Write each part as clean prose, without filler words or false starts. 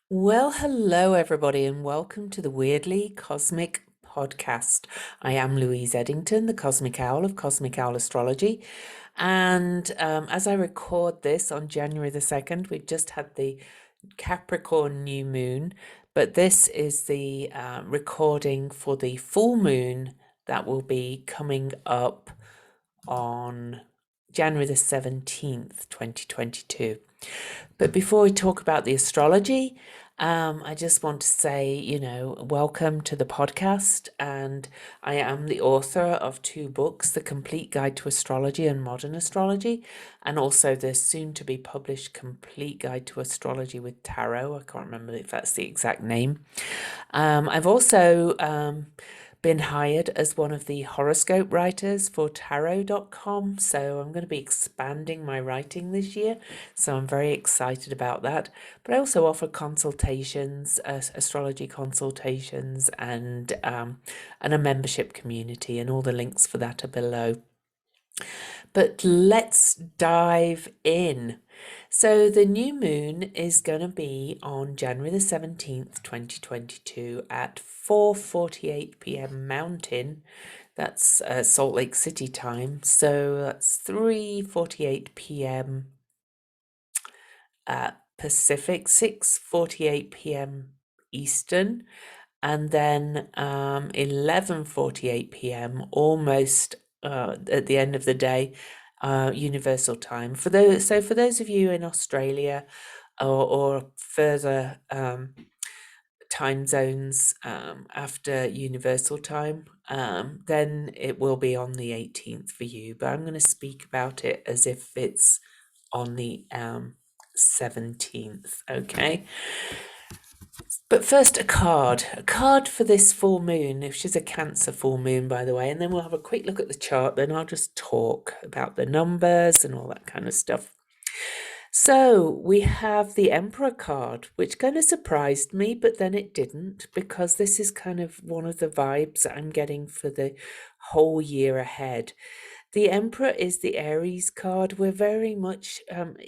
Well, hello everybody, and welcome to the Weirdly Cosmic Podcast. I am Louise Eddington, the Cosmic Owl of Cosmic Owl Astrology. And as I record this on January the 2nd, we just had the Capricorn new moon, but this is the recording for the full moon that will be coming up on January the 17th, 2022. But before we talk about the astrology, I just want to say, welcome to the podcast. And I am the author of two books, The Complete Guide to Astrology and Modern Astrology, and also the soon to be published Complete Guide to Astrology with Tarot. I can't remember if that's the exact name. I've also been hired as one of the horoscope writers for tarot.com. So I'm going to be expanding my writing this year. So I'm very excited about that. But I also offer consultations, astrology consultations, and a membership community, and all the links for that are below. But let's dive in. So the new moon is going to be on January the 17th, 2022 at 4:48 p.m. Mountain. That's Salt Lake City time. So that's 3:48 p.m. Pacific, 6:48 p.m. Eastern, and then 11:48 p.m. almost at the end of the day, universal time. For those of you in Australia or further time zones after universal time, then it will be on the 18th for you. But I'm going to speak about it as if it's on the 17th. Okay. But first, a card for this full moon, which is a Cancer full moon, by the way, and then we'll have a quick look at the chart. Then I'll just talk about the numbers and all that kind of stuff. So we have the Emperor card, which kind of surprised me, but then it didn't, because this is kind of one of the vibes that I'm getting for the whole year ahead. The Emperor is the Aries card. We're very much,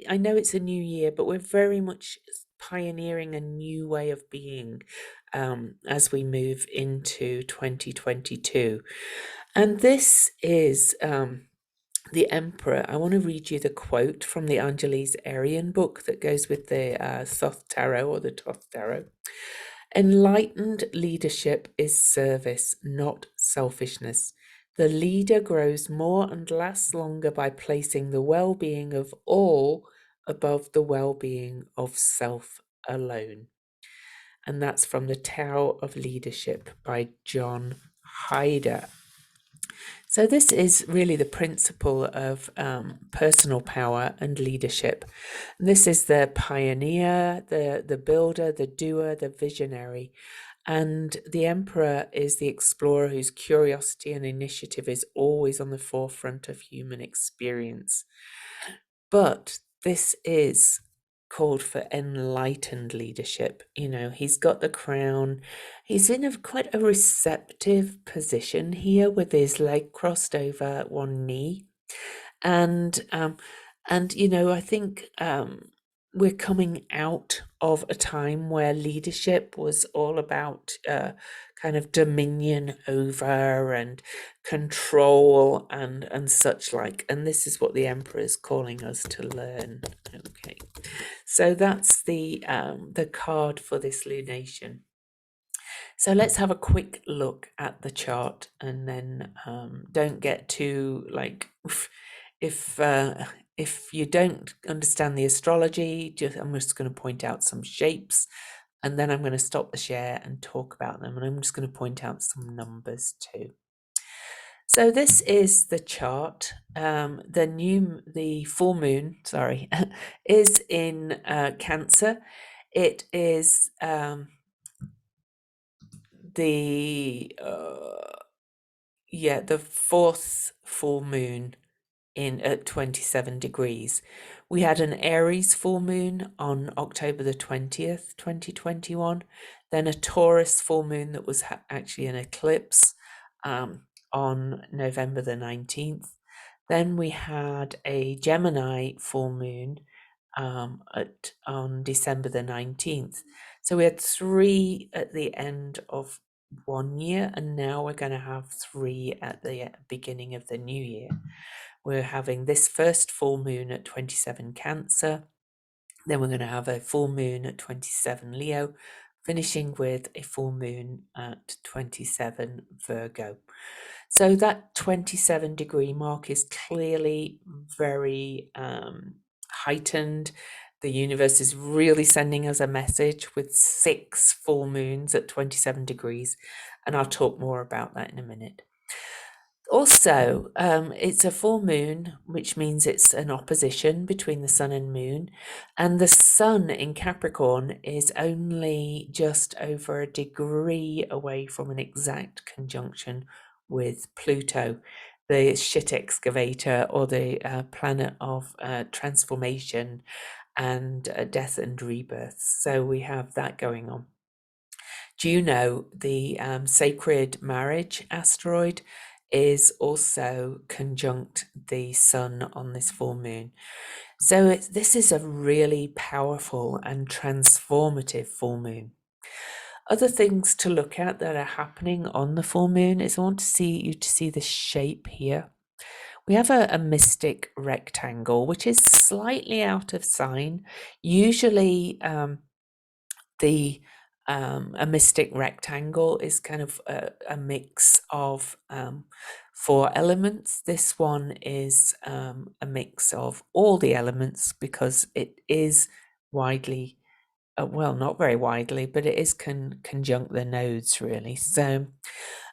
I know it's a new year, but we're very much pioneering a new way of being as we move into 2022. And this is the Emperor. I want to read you the quote from the Angeles Arian book that goes with the Thoth Tarot or the Thoth Tarot. Enlightened leadership is service, not selfishness. The leader grows more and lasts longer by placing the well-being of all above the well-being of self alone. And that's from the Tao of Leadership by John Hyder. So this is really the principle of personal power and leadership. And this is the pioneer, the builder, the doer, the visionary. And the Emperor is the explorer whose curiosity and initiative is always on the forefront of human experience. But this is called for enlightened leadership. He's got the crown. He's in quite a receptive position here with his leg crossed over one knee. And I think we're coming out of a time where leadership was all about kind of dominion over and control and such like. And this is what the Emperor is calling us to learn. Okay, so that's the card for this lunation. So let's have a quick look at the chart, and then don't get too like if you don't understand the astrology, I'm just going to point out some shapes, and then I'm going to stop the share and talk about them, and I'm just going to point out some numbers too. So this is the chart. The full moon, is in Cancer. It is the fourth full moon in at 27 degrees. We had an Aries full moon on October the 20th, 2021, then a Taurus full moon that was actually an eclipse on November the 19th. Then we had a Gemini full moon on December the 19th. So we had 3 at the end of one year, and now we're going to have 3 at the beginning of the new year. We're having this first full moon at 27 Cancer, then we're going to have a full moon at 27 Leo, finishing with a full moon at 27 Virgo. So that 27 degree mark is clearly very heightened. The universe is really sending us a message with 6 full moons at 27 degrees, and I'll talk more about that in a minute. Also, it's a full moon, which means it's an opposition between the sun and moon. And the sun in Capricorn is only just over a degree away from an exact conjunction with Pluto, the shit excavator, or the planet of transformation and death and rebirth. So we have that going on. Juno, the sacred marriage asteroid, is also conjunct the sun on this full moon. So this is a really powerful and transformative full moon. Other things to look at that are happening on the full moon is I want you to see the shape here. We have a mystic rectangle, which is slightly out of sign. Usually a mystic rectangle is kind of a mix of 4 elements. This one is a mix of all the elements because it is widely, well, not very widely, but it is conjunct the nodes really. So,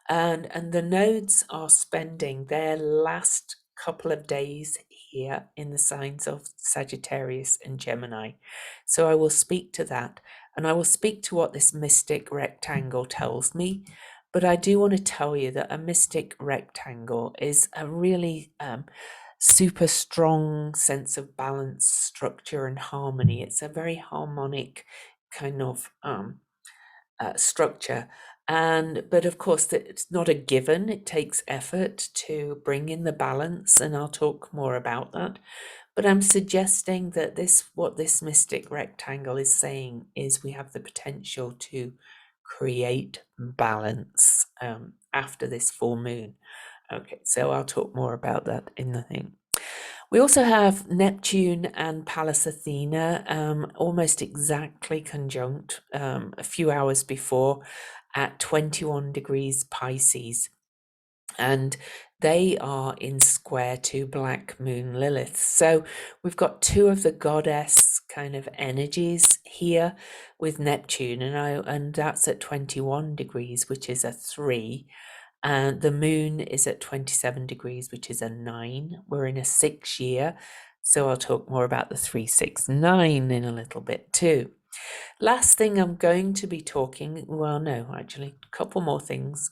and the nodes are spending their last couple of days here in the signs of Sagittarius and Gemini. So I will speak to that. And I will speak to what this mystic rectangle tells me. But I do want to tell you that a mystic rectangle is a really super strong sense of balance, structure, and harmony. It's a very harmonic kind of structure. But of course, it's not a given. It takes effort to bring in the balance, and I'll talk more about that. But I'm suggesting that what this mystic rectangle is saying is we have the potential to create balance after this full moon. Okay, so I'll talk more about that in the thing. We also have Neptune and Pallas Athena almost exactly conjunct a few hours before at 21 degrees Pisces. And they are in square to Black Moon Lilith. So we've got 2 of the goddess kind of energies here with Neptune, and that's at 21 degrees, which is a 3. And the moon is at 27 degrees, which is a 9. We're in a 6 year. So I'll talk more about the 369 in a little bit too. Last thing I'm going to be talking, well, no, actually, a couple more things.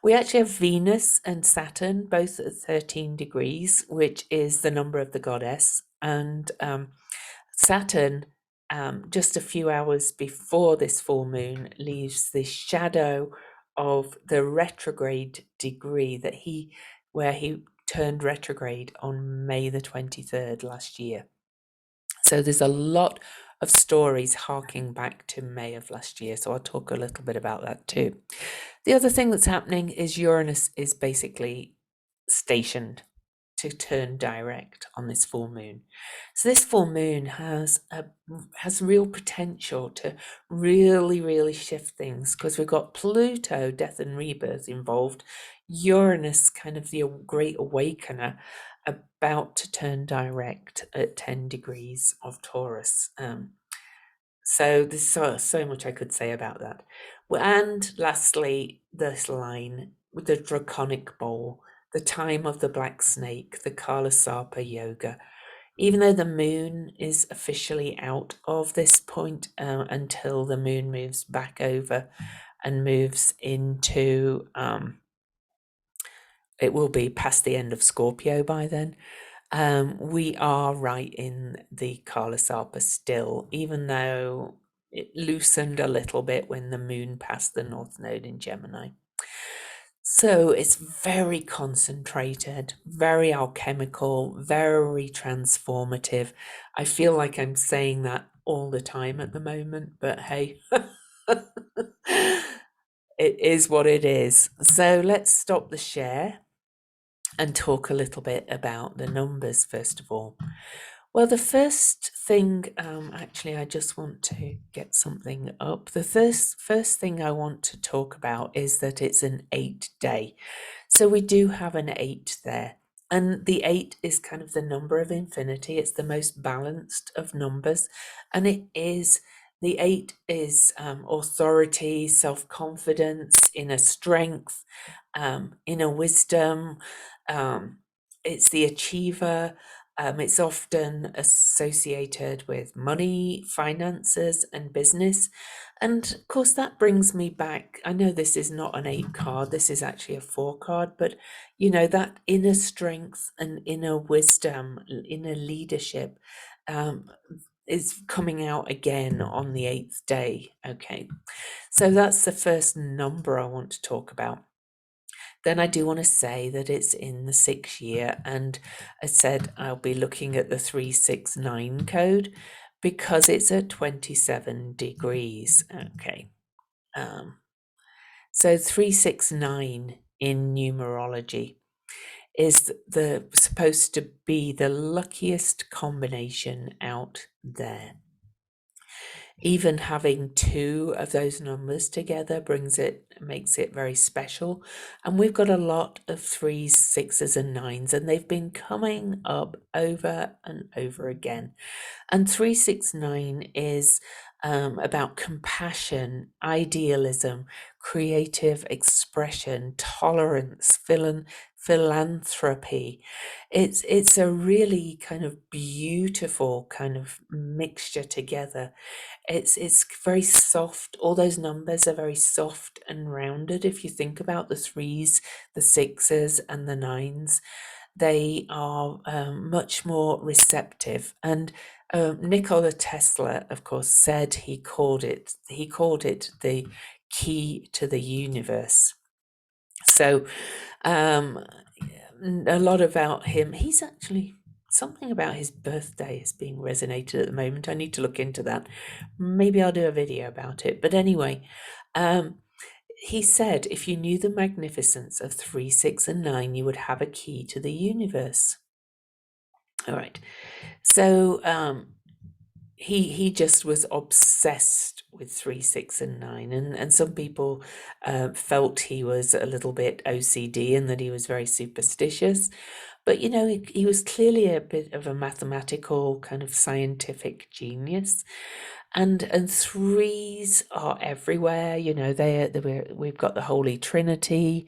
We actually have Venus and Saturn, both at 13 degrees, which is the number of the goddess. And Saturn, just a few hours before this full moon, leaves the shadow of the retrograde degree where he turned retrograde on May the 23rd last year. So there's a lot of stories harking back to May of last year. So I'll talk a little bit about that too. The other thing that's happening is Uranus is basically stationed to turn direct on this full moon. So this full moon has real potential to really shift things because we've got Pluto, death and rebirth involved, Uranus, kind of the great awakener, about to turn direct at 10 degrees of Taurus. So there's so much I could say about that. And lastly, this line with the draconic bowl, the time of the black snake, the Kala Sarpa yoga. Even though the moon is officially out of this point until the moon moves back over and moves into, it will be past the end of Scorpio by then. We are right in the Kala Sarpa still, even though it loosened a little bit when the moon passed the North Node in Gemini. So it's very concentrated, very alchemical, very transformative. I feel like I'm saying that all the time at the moment, but hey, it is what it is. So let's stop the share and talk a little bit about the numbers first of all. Well, the first thing, actually, I just want to get something up. The first thing I want to talk about is that it's an 8-day. So we do have an 8 there. And the 8 is kind of the number of infinity. It's the most balanced of numbers. And the 8 is authority, self-confidence, inner strength, inner wisdom. It's the achiever. It's often associated with money, finances, and business. And of course, that brings me back. I know this is not an 8 card, this is actually a 4 card, but that inner strength and inner wisdom, inner leadership is coming out again on the 8th day. Okay, so that's the first number I want to talk about. Then I do want to say that it's in the 6th year, and I said I'll be looking at the 369 code because it's at 27 degrees. Okay. So 369 in numerology is supposed to be the luckiest combination out there. Even having 2 of those numbers together makes it very special. And we've got a lot of 3s, 6s, and 9s, and they've been coming up over and over again. And 369 is about compassion, idealism, creative expression, tolerance, philanthropy. It's a really kind of beautiful kind of mixture together. It's very soft. All those numbers are very soft and rounded. If you think about the 3s, the 6s, and the 9s, they are much more receptive. And Nikola Tesla, of course, said he called it the key to the universe. So a lot about him. He's actually something about his birthday is being resonated at the moment. I need to look into that. Maybe I'll do a video about it. But anyway, he said if you knew the magnificence of 3, 6, and 9, you would have a key to the universe. All right. So he just was obsessed with 3, 6, and 9, and some people felt he was a little bit OCD and that he was very superstitious. But he was clearly a bit of a mathematical kind of scientific genius. And 3s are everywhere. We've got the Holy Trinity.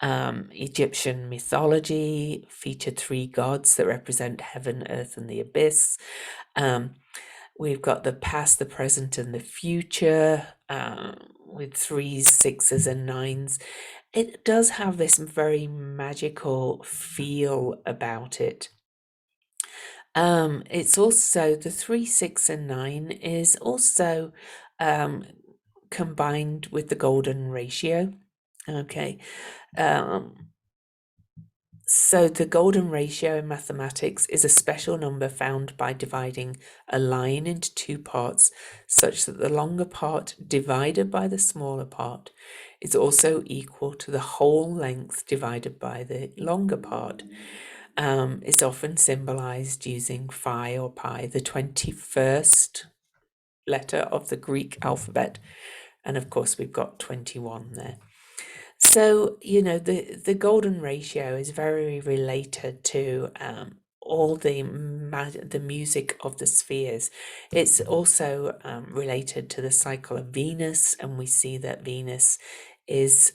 Egyptian mythology featured 3 gods that represent heaven, earth, and the abyss. We've got the past, the present, and the future with 3s, 6s, and 9s. It does have this very magical feel about it. It's also the 3, 6, and 9 is also combined with the golden ratio. Okay. So the golden ratio in mathematics is a special number found by dividing a line into 2 parts, such that the longer part divided by the smaller part is also equal to the whole length divided by the longer part. It's often symbolized using phi or pi, the 21st letter of the Greek alphabet. And of course, we've got 21 there. So, the golden ratio is very related to all the music of the spheres. It's also related to the cycle of Venus, and we see that Venus is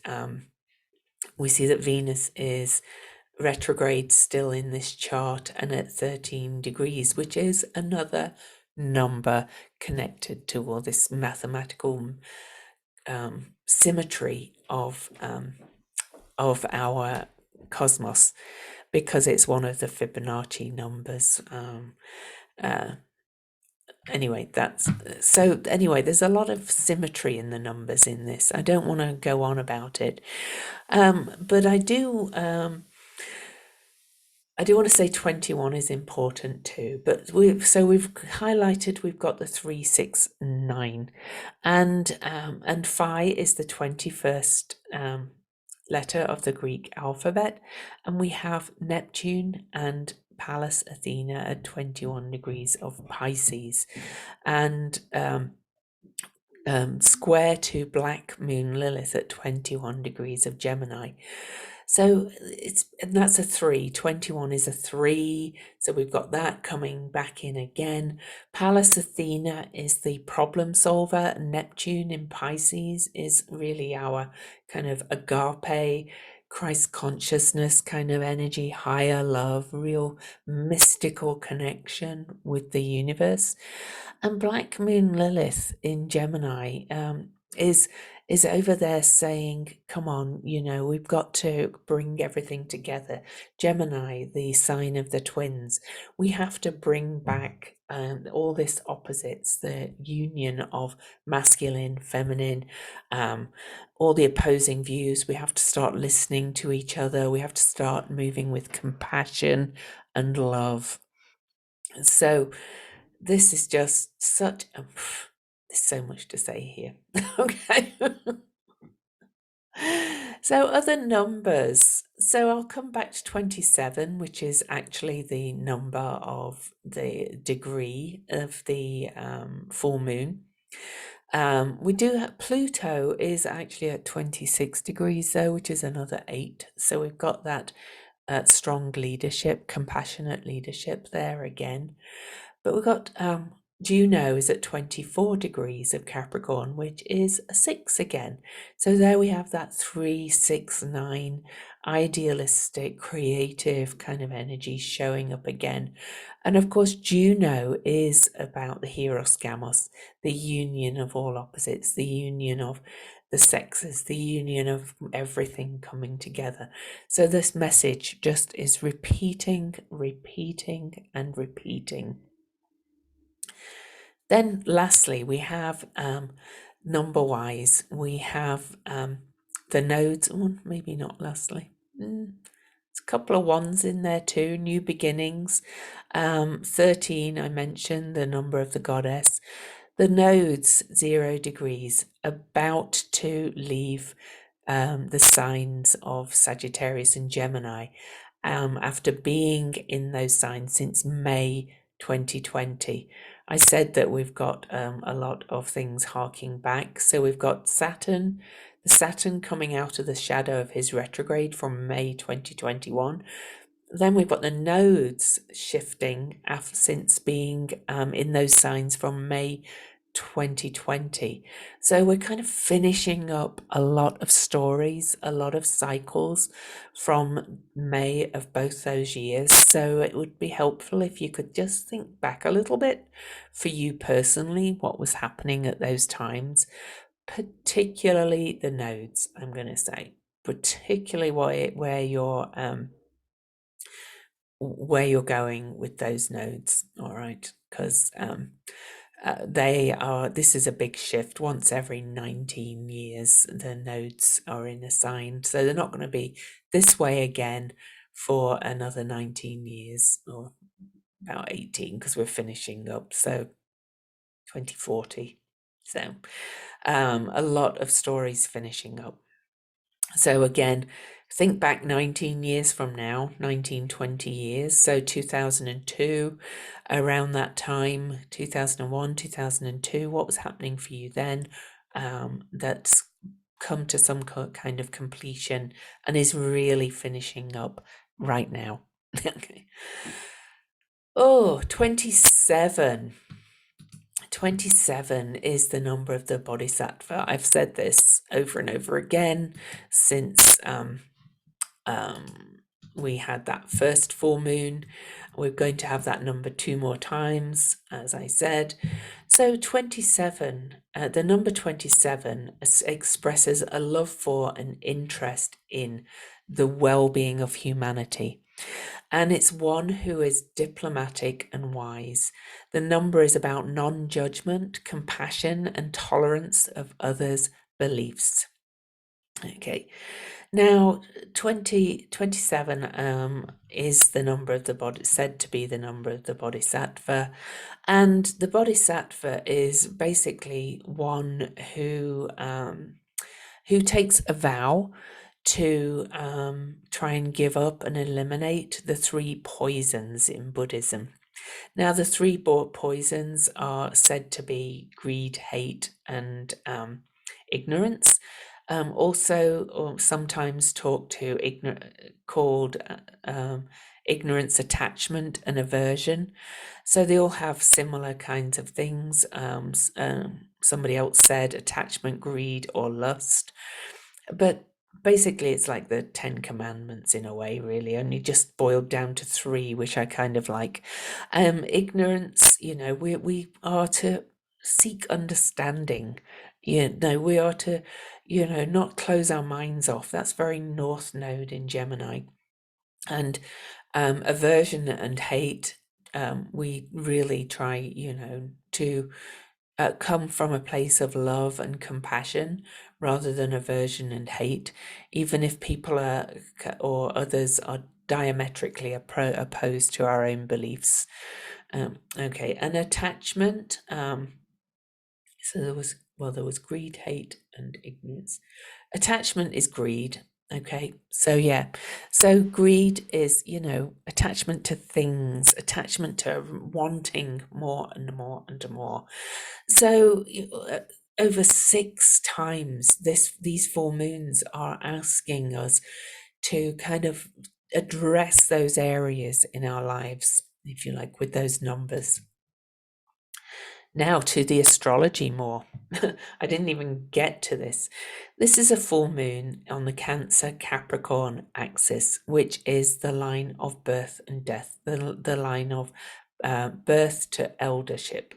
retrograde still in this chart and at 13 degrees, which is another number connected to all this mathematical symmetry of our cosmos, because it's one of the Fibonacci numbers. anyway, that's so anyway, there's a lot of symmetry in the numbers in this. I don't want to go on about it. But I do want to say 21 is important too, but we've highlighted, we've got the 3, 6, 9, and Phi is the 21st letter of the Greek alphabet, and we have Neptune and Pallas Athena at 21 degrees of Pisces, and square to Black Moon Lilith at 21 degrees of Gemini. So and that's a 3. 21 is a 3. So we've got that coming back in again. Pallas Athena is the problem solver. Neptune in Pisces is really our kind of agape, Christ consciousness kind of energy, higher love, real mystical connection with the universe. And Black Moon Lilith in Gemini is over there saying, come on, we've got to bring everything together. Gemini, the sign of the twins, we have to bring back all this opposites, the union of masculine, feminine, all the opposing views. We have to start listening to each other. We have to start moving with compassion and love. So this is just such a there's so much to say here. Okay. So other numbers. So I'll come back to 27, which is actually the number of the degree of the full moon. We do have Pluto is actually at 26 degrees though, which is another 8. So we've got that strong leadership, compassionate leadership there again. But we've got Juno is at 24 degrees of Capricorn, which is a 6 again. So there we have that 3, 6, 9 idealistic, creative kind of energy showing up again. And of course, Juno is about the hieros gamos, the union of all opposites, the union of the sexes, the union of everything coming together. So this message just is repeating, repeating, and repeating. Then lastly, we have number-wise, we have the nodes, maybe not lastly. There's a couple of ones in there too, new beginnings. 13, I mentioned, the number of the goddess. The nodes, 0 degrees, about to leave the signs of Sagittarius and Gemini after being in those signs since May 2020. I said that we've got a lot of things harking back. So we've got Saturn, the Saturn coming out of the shadow of his retrograde from May 2021. Then we've got the nodes shifting since being in those signs from May 2020. So we're kind of finishing up a lot of stories, a lot of cycles from May of both those years. So it would be helpful if you could just think back a little bit for you personally, what was happening at those times, particularly the nodes, I'm going to say, particularly where you're going with those nodes, all right? Because this is a big shift. Once every 19 years, the nodes are in a sign. So they're not going to be this way again for another 19 years or about 18 because we're finishing up. So 2040. So a lot of stories finishing up. So again, think back 19 years from now, 19, 20 years. So 2002, around that time, 2001, 2002, what was happening for you then? That's come to some kind of completion and is really finishing up right now. Okay. Oh, 27. 27 is the number of the Bodhisattva. I've said this over and over again since we had that first full moon. We're going to have that number 2 more times, as I said. So 27, the number 27 expresses a love for and interest in the well-being of humanity. And it's one who is diplomatic and wise. The number is about non-judgment, compassion, and tolerance of others' beliefs. Okay, now 2027 is the number of the body, said to be the number of the Bodhisattva, and the Bodhisattva is basically one who takes a vow to try and give up and eliminate the three poisons in Buddhism. Now, the three poisons are said to be greed, hate, and ignorance. Also, or sometimes talked to called ignorance, attachment, and aversion. So they all have similar kinds of things. Somebody else said attachment, greed, or lust. But basically, it's like the Ten Commandments in a way, really, only just boiled down to three, which I kind of like. Ignorance, we are to seek understanding. We are to, not close our minds off. That's very North Node in Gemini. And aversion and hate, we really try, to come from a place of love and compassion rather than aversion and hate, even if people are or others are diametrically opposed to our own beliefs. Okay, an attachment. So there was greed, hate, and ignorance. Attachment is greed. Okay, so yeah, so greed is, attachment to things, attachment to wanting more and more and more. So over 6 times these full moons are asking us to kind of address those areas in our lives, if you like, with those numbers. Now to the astrology more. I didn't even get to this. This is a full moon on the Cancer Capricorn axis, which is the line of birth and death, the line of birth to eldership.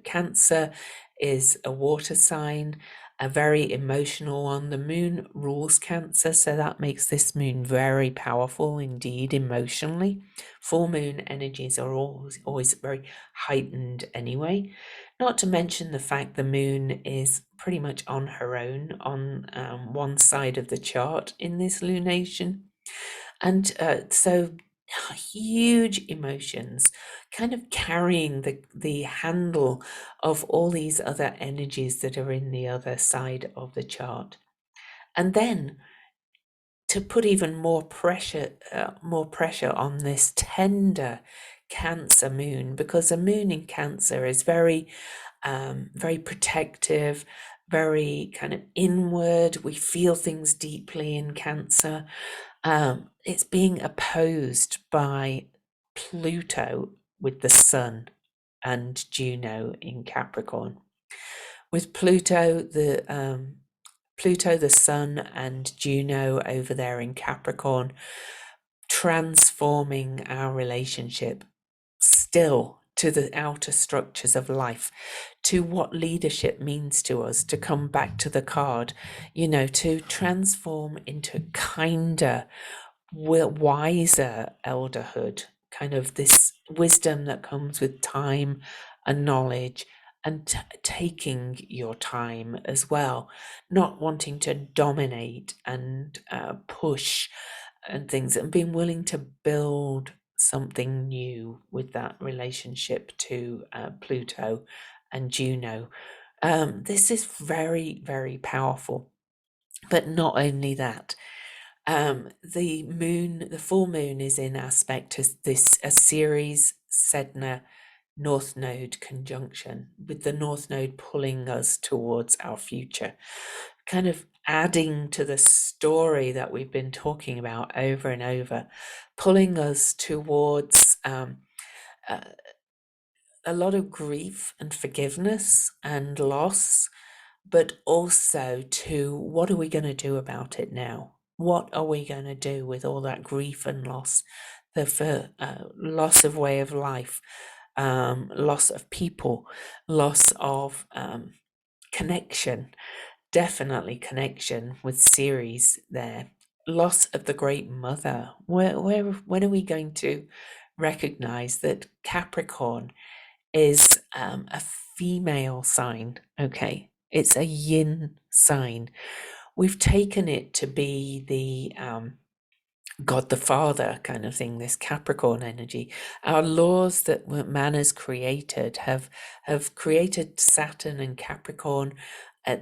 Cancer is a water sign, a very emotional one. The moon rules Cancer, so that makes this moon very powerful indeed emotionally. Full moon energies are always very heightened anyway. Not to mention the fact the moon is pretty much on her own on one side of the chart in this lunation. And so huge emotions, kind of carrying the handle of all these other energies that are in the other side of the chart. And then to put even more pressure on this tender Cancer moon, because a moon in Cancer is very very protective, very kind of inward. We feel things deeply in Cancer. It's being opposed by Pluto with the Sun and Juno in Capricorn. With Pluto, the Sun, and Juno over there in Capricorn, transforming our relationship still to the outer structures of life, to what leadership means to us, to come back to the card, to transform into kinder, wiser elderhood, kind of this wisdom that comes with time and knowledge, and taking your time as well, not wanting to dominate and push and things, and being willing to build something new with that relationship to Pluto and Juno. This is very, very powerful. But not only that, the full moon is in aspect to a Ceres Sedna North Node conjunction, with the North Node pulling us towards our future, kind of adding to the story that we've been talking about over and over, pulling us towards a lot of grief and forgiveness and loss, but also to what are we going to do about it now? What are we going to do with all that grief and loss, the loss of way of life, loss of people, loss of connection, definitely connection with Ceres there. loss of the Great Mother. When are we going to recognize that Capricorn is a female sign? Okay, it's a yin sign. We've taken it to be the God the Father kind of thing, this Capricorn energy. Our laws that man has created have created Saturn and Capricorn,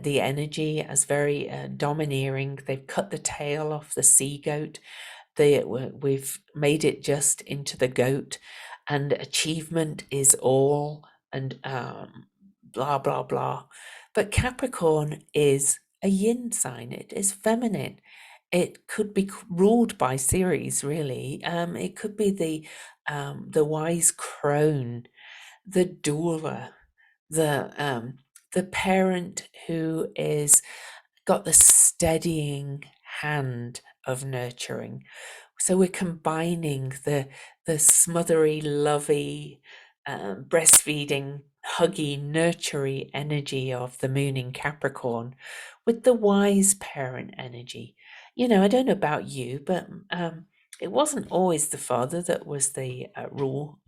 the energy as very domineering. They've cut the tail off the sea goat. We've made it just into the goat, and achievement is all, and blah blah blah. But Capricorn is a yin sign. It is feminine. It could be ruled by Ceres, really. It could be the wise crone, the doula, the parent who is got the steadying hand of nurturing. So we're combining the smothery, lovey, breastfeeding, huggy, nurtury energy of the moon in Capricorn with the wise parent energy. I don't know about you, but it wasn't always the father that was the rule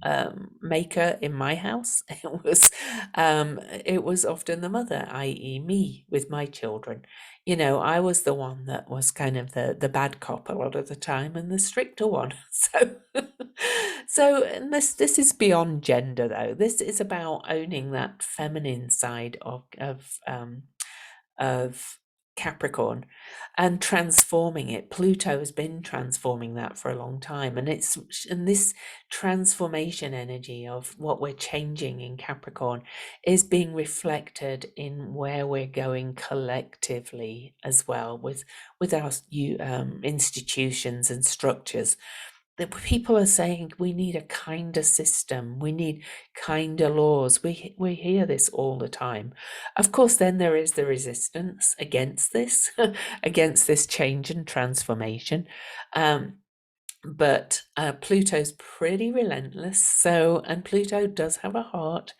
maker in my house. It was often the mother, i.e., me, with my children. I was the one that was kind of the bad cop a lot of the time and the stricter one. And this is beyond gender, though. This is about owning that feminine side of Capricorn and transforming it. Pluto has been transforming that for a long time, and this transformation energy of what we're changing in Capricorn is being reflected in where we're going collectively as well with our institutions and structures. That people are saying we need a kinder system, we need kinder laws. We hear this all the time. Of course, then there is the resistance against this, against this change and transformation. But Pluto's pretty relentless. And Pluto does have a heart.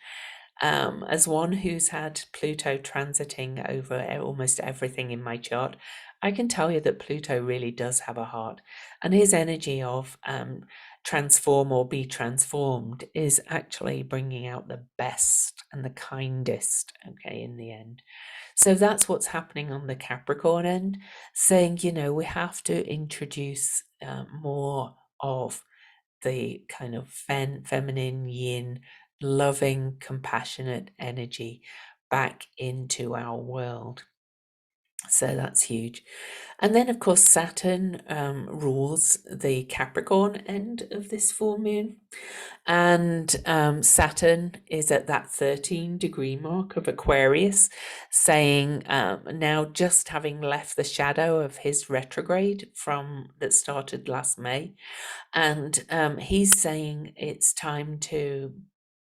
As one who's had Pluto transiting over almost everything in my chart, I can tell you that Pluto really does have a heart, and his energy of transform or be transformed is actually bringing out the best and the kindest, okay, in the end. So that's what's happening on the Capricorn end, saying, we have to introduce more of the kind of feminine yin, loving, compassionate energy back into our world. So that's huge. And then, of course, Saturn rules the Capricorn end of this full moon. And Saturn is at that 13-degree mark of Aquarius, saying now just having left the shadow of his retrograde that started last May. And he's saying it's time to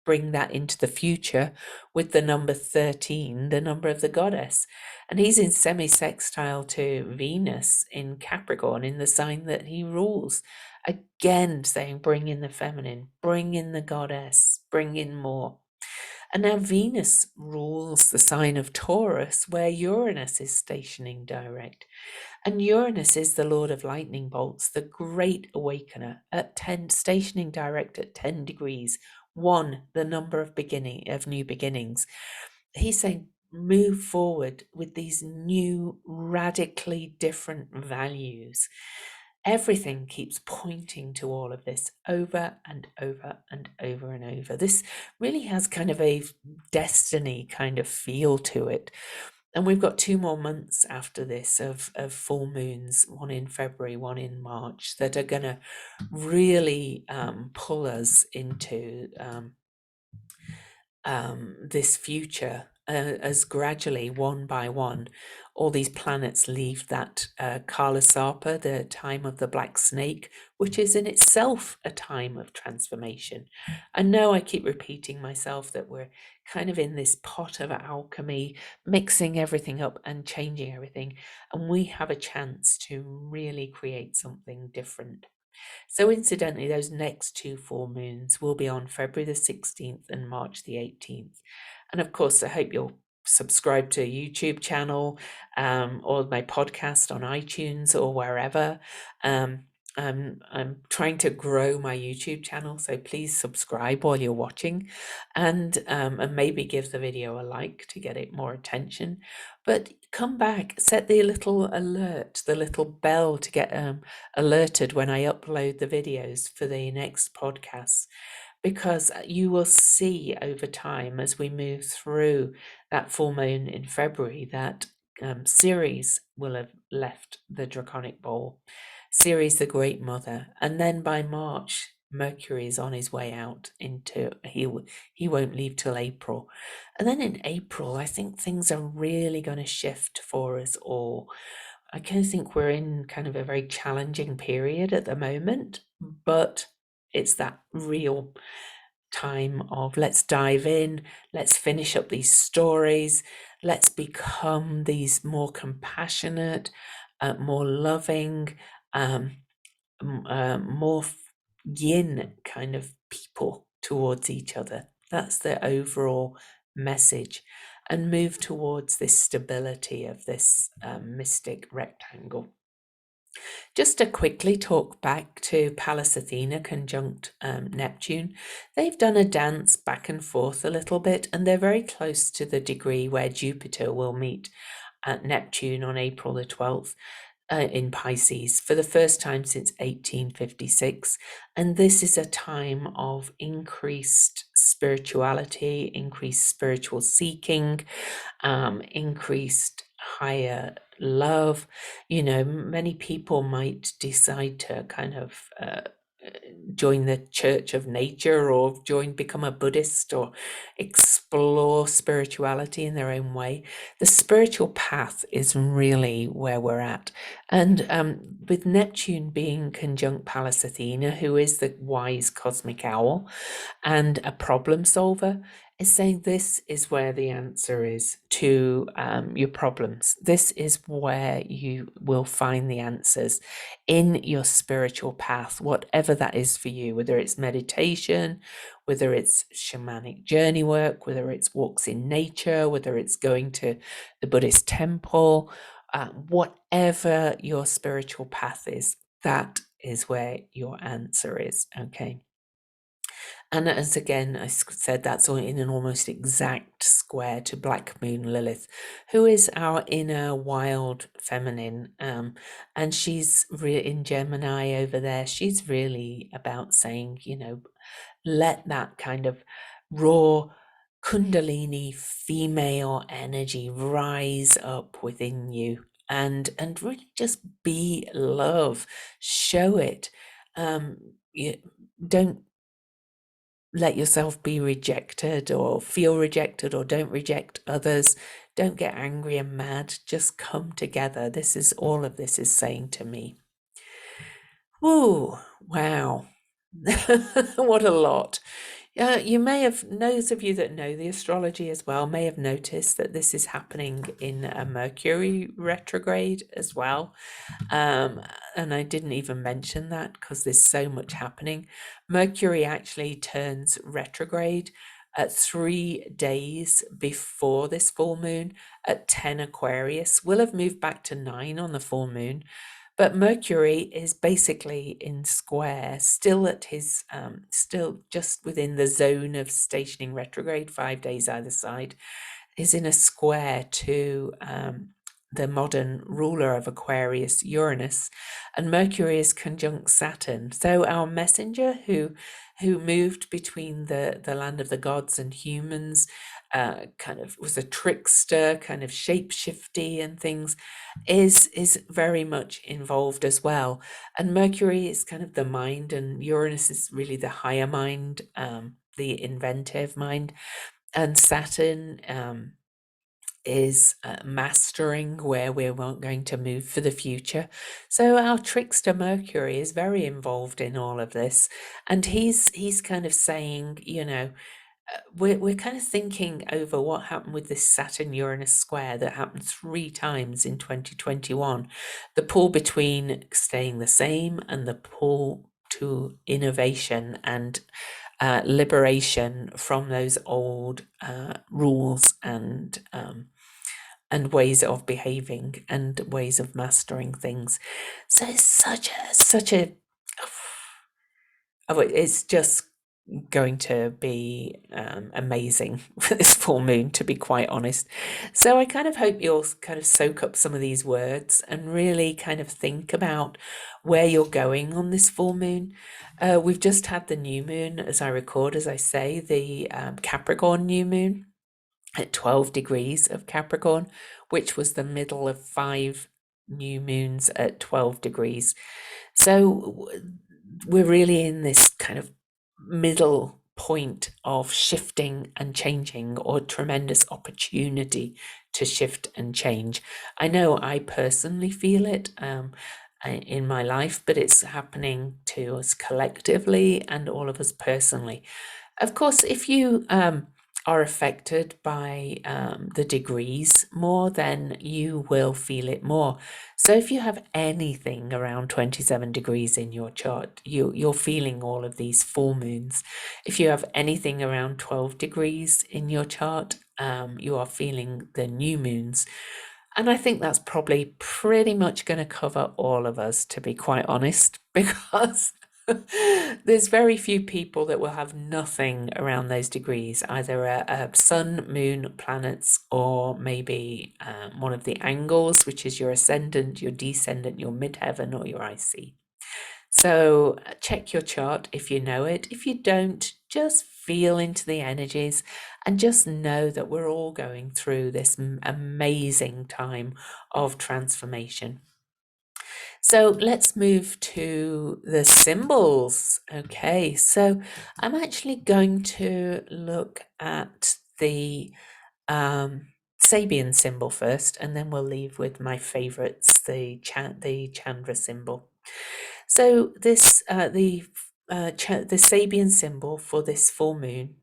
bring that into the future with the number 13, the number of the goddess. And he's in semi-sextile to Venus in Capricorn, in the sign that he rules. Again, saying bring in the feminine, bring in the goddess, bring in more. And now Venus rules the sign of Taurus, where Uranus is stationing direct. And Uranus is the lord of lightning bolts, the great awakener, at 10, stationing direct at 10 degrees, 1, the number of new beginnings. He's saying move forward with these new, radically different values. Everything keeps pointing to all of this over and over and over and over. This really has kind of a destiny kind of feel to it. And we've got 2 more months after this of full moons, one in February, one in March, that are going to really pull us into this future as gradually, one by one, all these planets leave that Kala Sarpa, the time of the black snake, which is in itself a time of transformation. I know I keep repeating myself that we're kind of in this pot of alchemy, mixing everything up and changing everything, and we have a chance to really create something different. So incidentally, those next 2 full moons will be on February the 16th and March the 18th. And of course, I hope you'll subscribe to a YouTube channel or my podcast on iTunes or wherever. I'm trying to grow my YouTube channel, so please subscribe while you're watching, and maybe give the video a like to get it more attention. But come back, set the little alert, the little bell to get alerted when I upload the videos for the next podcast, because you will see over time as we move through that full moon in February that Ceres will have left the draconic bowl, Ceres the Great Mother, and then by March Mercury is on his way out into he won't leave till April, and then in April I think things are really going to shift for us all. I kind of think we're in kind of a very challenging period at the moment, but it's that real time of let's dive in, let's finish up these stories, let's become these more compassionate, more loving, more yin kind of people towards each other. That's the overall message, and move towards this stability of this mystic rectangle. Just to quickly talk back to Pallas Athena conjunct Neptune, they've done a dance back and forth a little bit, and they're very close to the degree where Jupiter will meet at Neptune on April the 12th. In Pisces for the first time since 1856. And this is a time of increased spirituality, increased spiritual seeking, increased higher love. You know, many people might decide to kind of join the Church of Nature or become a Buddhist or explore spirituality in their own way. The spiritual path is really where we're at. And with Neptune being conjunct Pallas Athena, who is the wise cosmic owl and a problem solver, is saying this is where the answer is to your problems. This is where you will find the answers in your spiritual path, whatever that is for you, whether it's meditation, whether it's shamanic journey work, whether it's walks in nature, whether it's going to the Buddhist temple, whatever your spiritual path is, that is where your answer is, okay? And as again, I said, that's in an almost exact square to Black Moon Lilith, who is our inner wild feminine. And she's in Gemini over there. She's really about saying, you know, let that kind of raw Kundalini female energy rise up within you and really just be love. Show it. You don't let yourself be rejected or feel rejected, or don't reject others. Don't get angry and mad. Just come together. This is all of this is saying to me. Whoa, wow. What a lot. You may have, those of you that know the astrology as well, may have noticed that this is happening in a Mercury retrograde as well. And I didn't even mention that because there's so much happening. Mercury actually turns retrograde at 3 days before this full moon at 10 Aquarius. We'll have moved back to 9 on the full moon. But Mercury is basically in square, still at his, still just within the zone of stationing retrograde, 5 days either side, is in a square to the modern ruler of Aquarius, Uranus, and Mercury is conjunct Saturn. So our messenger who moved between the land of the gods and humans, kind of was a trickster, kind of shapeshifty and things, is very much involved as well. And Mercury is kind of the mind, and Uranus is really the higher mind, the inventive mind, and Saturn is mastering where we're going to move for the future. So our trickster Mercury is very involved in all of this, and he's kind of saying, you know, we're kind of thinking over what happened with this Saturn Uranus square that happened 3 times in 2021. The pull between staying the same and the pull to innovation and liberation from those old rules and ways of behaving and ways of mastering things. So it's such a oh, it's just going to be amazing for this full moon, to be quite honest. So I kind of hope you'll kind of soak up some of these words and really kind of think about where you're going on this full moon. We've just had the new moon, as I record, as I say, the Capricorn new moon at 12 degrees of Capricorn, which was the middle of 5 new moons at 12 degrees. So we're really in this kind of middle point of shifting and changing, or tremendous opportunity to shift and change. I know I personally feel it in my life, but it's happening to us collectively and all of us personally. Of course, if you are affected by the degrees more, then you will feel it more. So if you have anything around 27 degrees in your chart, you're feeling all of these full moons. If you have anything around 12 degrees in your chart, you are feeling the new moons. And I think that's probably pretty much going to cover all of us, to be quite honest, because there's very few people that will have nothing around those degrees, either a sun, moon, planets, or maybe one of the angles, which is your ascendant, your descendant, your midheaven, or your IC. So check your chart if you know it. If you don't, just feel into the energies and just know that we're all going through this amazing time of transformation. So let's move to the symbols. Okay, so I'm actually going to look at the Sabian symbol first, and then we'll leave with my favorites, the Chandra symbol. So this the Sabian symbol for this full moon,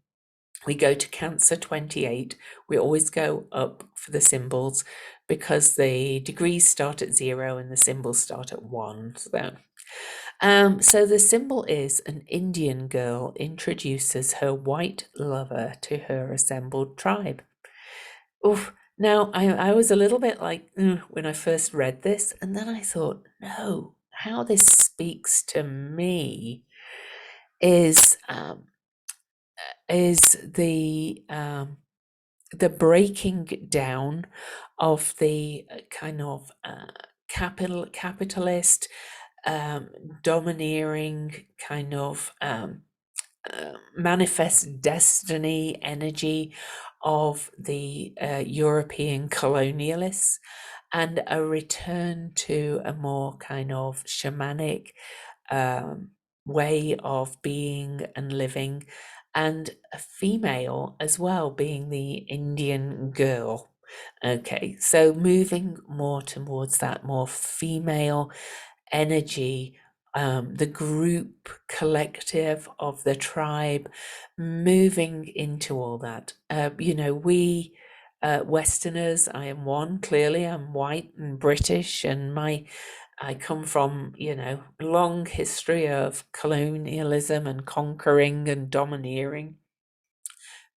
we go to Cancer 28. We always go up for the symbols because the degrees start at 0 and the symbols start at 1. So the symbol is an Indian girl introduces her white lover to her assembled tribe. Oof. Now, I was a little bit like, when I first read this, and then I thought, no, how this speaks to me is the breaking down of the kind of capitalist, domineering kind of manifest destiny energy of the European colonialists, and a return to a more kind of shamanic way of being and living, and a female as well, being the Indian girl. Okay, so moving more towards that more female energy, the group collective of the tribe, moving into all that. We Westerners, I am one, clearly I'm white and British, and I come from, long history of colonialism and conquering and domineering.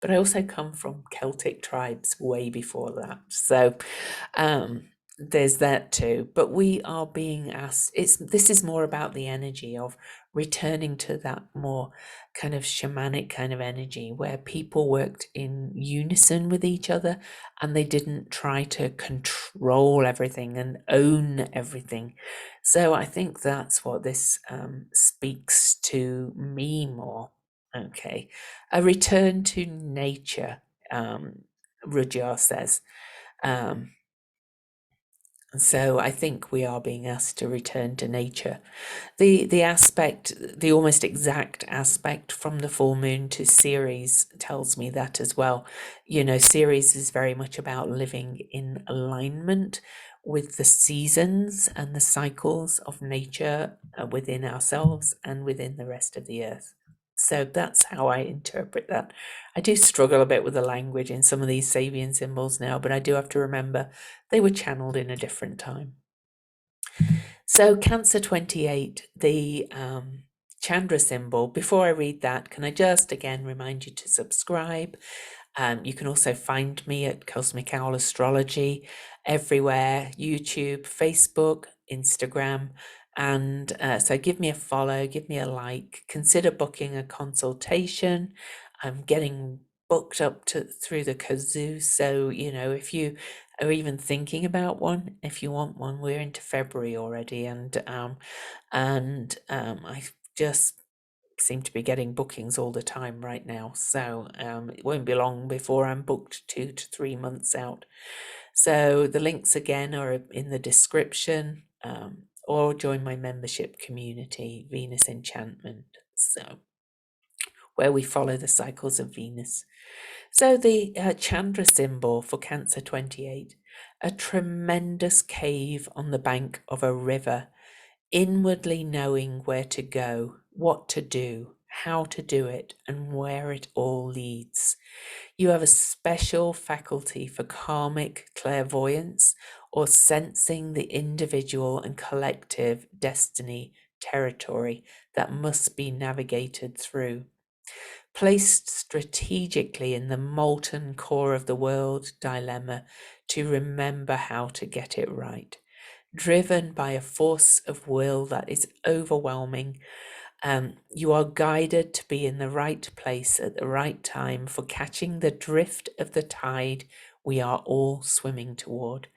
But I also come from Celtic tribes way before that. So there's that too. But we are being asked, this is more about the energy of returning to that more kind of shamanic kind of energy where people worked in unison with each other and they didn't try to control everything and own everything. So I think that's what this speaks to me more. Okay, a return to nature, Rudyard says. So I think we are being asked to return to nature. The aspect, the almost exact aspect from the full moon to Ceres tells me that as well. Ceres is very much about living in alignment with the seasons and the cycles of nature within ourselves and within the rest of the earth. So that's how I interpret that. I do struggle a bit with the language in some of these Sabian symbols now, but I do have to remember they were channeled in a different time. So Cancer 28, the Chandra symbol. Before I read that, can I just again remind you to subscribe? You can also find me at Cosmic Owl Astrology everywhere, YouTube, Facebook, Instagram. And so give me a follow, give me a like, consider booking a consultation. I'm getting booked up to through the kazoo. So, you know, if you are even thinking about one, if you want one, we're into February already. I just seem to be getting bookings all the time right now. So it won't be long before I'm booked 2 to 3 months out. So the links again are in the description, or join my membership community, Venus Enchantment. So where we follow the cycles of Venus. So the Chandra symbol for Cancer 28, a tremendous cave on the bank of a river, inwardly knowing where to go, what to do, how to do it, and where it all leads. You have a special faculty for karmic clairvoyance or sensing the individual and collective destiny territory that must be navigated through. Placed strategically in the molten core of the world dilemma to remember how to get it right. Driven by a force of will that is overwhelming, you are guided to be in the right place at the right time for catching the drift of the tide we are all swimming toward.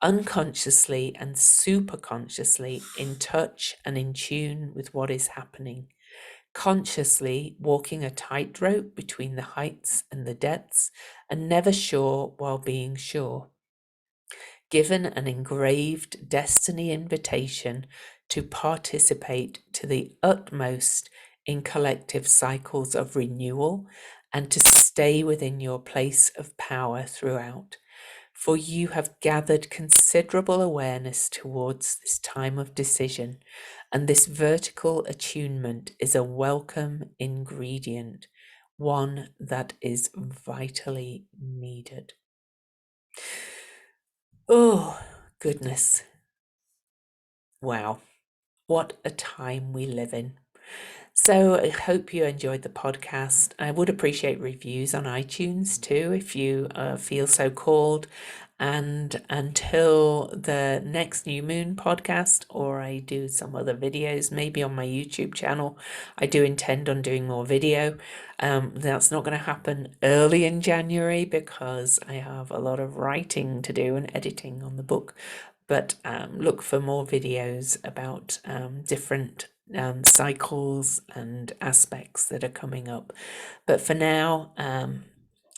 Unconsciously and superconsciously in touch and in tune with what is happening. Consciously walking a tightrope between the heights and the depths, and never sure while being sure. Given an engraved destiny invitation to participate to the utmost in collective cycles of renewal and to stay within your place of power throughout. For you have gathered considerable awareness towards this time of decision, and this vertical attunement is a welcome ingredient, one that is vitally needed. Oh, goodness. Wow, what a time we live in. So I hope you enjoyed the podcast. I would appreciate reviews on iTunes too, if you feel so called. And until the next New Moon podcast, or I do some other videos, maybe on my YouTube channel, I do intend on doing more video. That's not going to happen early in January because I have a lot of writing to do and editing on the book. But look for more videos about different cycles and aspects that are coming up. But for now,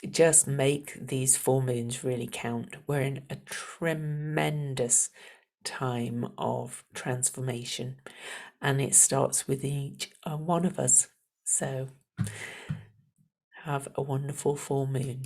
just make these full moons really count. We're in a tremendous time of transformation, and it starts with each one of us. So have a wonderful full moon.